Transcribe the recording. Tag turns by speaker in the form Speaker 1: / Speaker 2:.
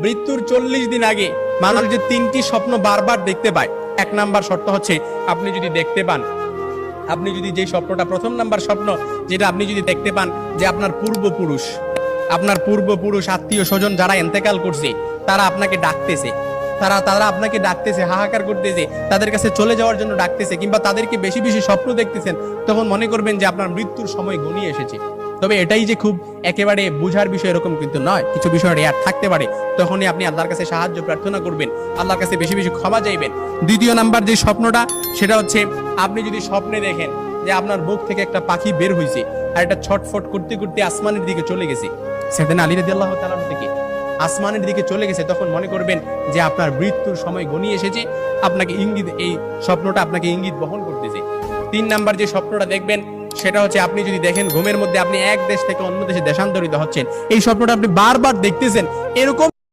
Speaker 1: মৃত্যুর 40 দিন আগে মানুষ যে 3টি স্বপ্ন বারবার দেখতে পায়, 1 নাম্বার শর্ত হচ্ছে আপনি যদি দেখতে পান, আপনি যদি যে স্বপ্নটা, প্রথম নাম্বার স্বপ্ন যেটা আপনি যদি দেখতে পান যে আপনার পূর্বপুরুষ আত্মীয় স্বজন যারা ইন্তেকাল করছে তারা আপনাকে ডাকতেছে, তারা আপনাকে ডাকতেছে, হাহাকার করতেছে, তাদের কাছে চলে যাওয়ার জন্য ডাকতেছে, কিংবা তাদেরকে বেশি বেশি স্বপ্ন দেখতেছেন, তখন মনে করবেন যে আপনার মৃত্যুর সময় ঘনিয়ে এসেছে। তবে এটাই যে খুব একেবারে বুঝার বিষয় এরকম কিন্তু নয়, কিছু বিষয় রেয়ার থাকতে পারে। তখনই আপনি আল্লাহর কাছে সাহায্য প্রার্থনা করবেন, আল্লাহর কাছে বেশি বেশি ক্ষমা চাইবেন। দ্বিতীয় নাম্বার যে স্বপ্নটা সেটা হচ্ছে আপনি যদি স্বপ্নে দেখেন যে আপনার বুক থেকে একটা পাখি বের হয়েছে আর এটা ছটফট করতে করতে আসমানের দিকে চলে গেছে, সাইয়েদনা আলী রাদিয়াল্লাহু তাআলা থেকে আসমানের দিকে চলে গেছে, তখন মনে করবেন যে আপনার মৃত্যুর সময় ঘনিয়ে এসেছে, আপনাকে ইঙ্গিত, এই স্বপ্নটা আপনাকে ইঙ্গিত বহন করতেছে। 3 নাম্বার যে স্বপ্নটা দেখবেন সেটা হচ্ছে আপনি যদি দেখেন ঘুমের মধ্যে আপনি এক দেশ থেকে অন্য দেশে দেশান্তরিত হচ্ছেন, এই স্বপ্নটা আপনি বারবার দেখতেছেন, এরকম